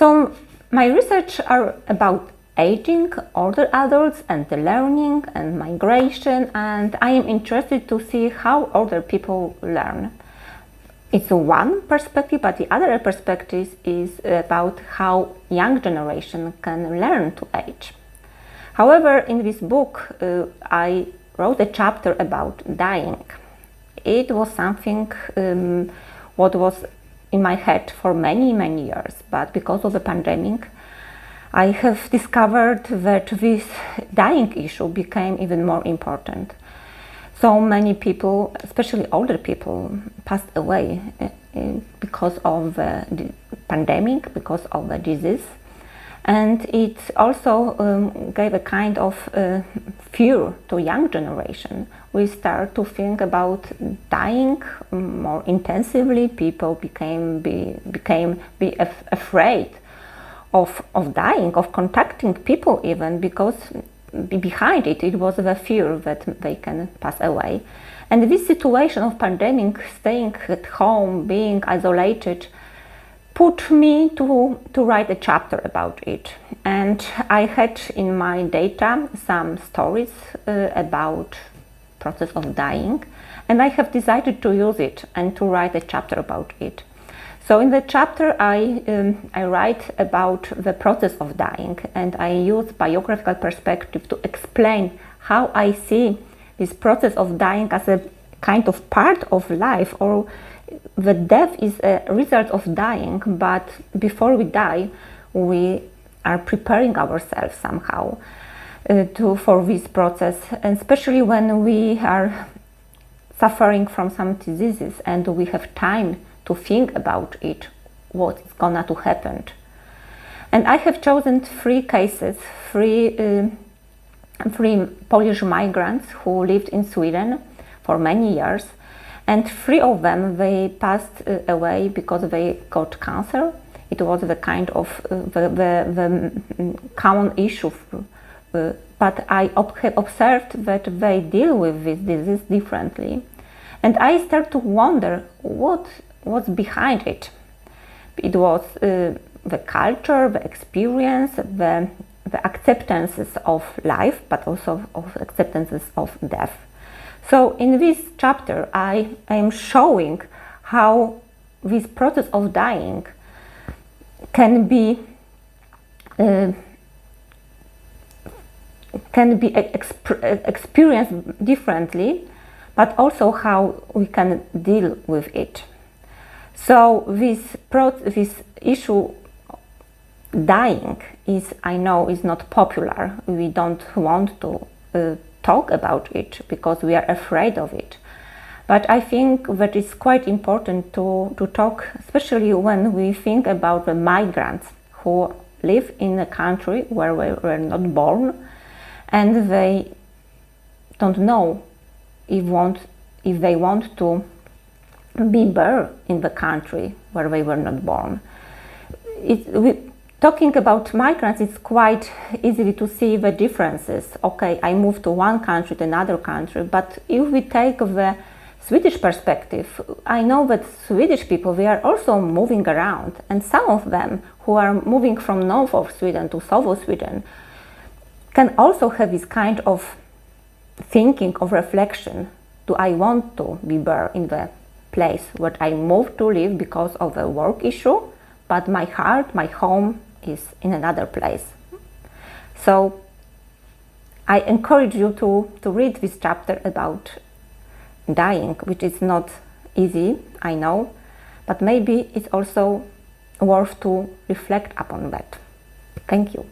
So my research are about aging, older adults, and the learning and migration, and I am interested to see how older people learn. It's one perspective, but the other perspective is about how young generation can learn to age. However, in this book, I wrote a chapter about dying. It was something what was in my head for many years, but because of the pandemic, I have discovered that this dying issue became even more important. So many people, especially older people, passed away because of the pandemic, because of the disease. And it also gave a kind of fear to young generation. We start to think about dying more intensively. People became afraid of dying, of contacting people even, because behind it was the fear that they can pass away. And this situation of pandemic, staying at home, being isolated, put me to write a chapter about it. And I had in my data some stories about process of dying, and I have decided to use it and to write a chapter about it. So in the chapter I write about the process of dying, and I use biographical perspective to explain how I see this process of dying as a kind of part of life, or the death is a result of dying, but before we die, we are preparing ourselves somehow for this process, and especially when we are suffering from some diseases and we have time to think about it, what is gonna to happen. And I have chosen three cases, three Polish migrants who lived in Sweden for many years, and three of them, they passed away because they got cancer. It was the kind of the common issue, but I have observed that they deal with this disease differently. And I start to wonder what was behind it. It was the culture, the experience, the acceptances of life, but also of acceptances of death. So in this chapter, I am showing how this process of dying can be experienced differently, but also how we can deal with it. So this issue, dying, I know is not popular. We don't want to talk about it because we are afraid of it. But I think that it's quite important to talk, especially when we think about the migrants who live in a country where we were not born, and they don't know if they want to be born in the country where they were not born. Talking about migrants, it's quite easy to see the differences. Okay, I moved to one country to another country, but if we take the Swedish perspective, I know that Swedish people, they are also moving around, and some of them who are moving from north of Sweden to south of Sweden can also have this kind of thinking, of reflection. Do I want to be born in the place where I moved to live because of a work issue, but my heart, my home is in another place? So I encourage you to read this chapter about dying, which is not easy, I know, but maybe it's also worth to reflect upon that. Thank you.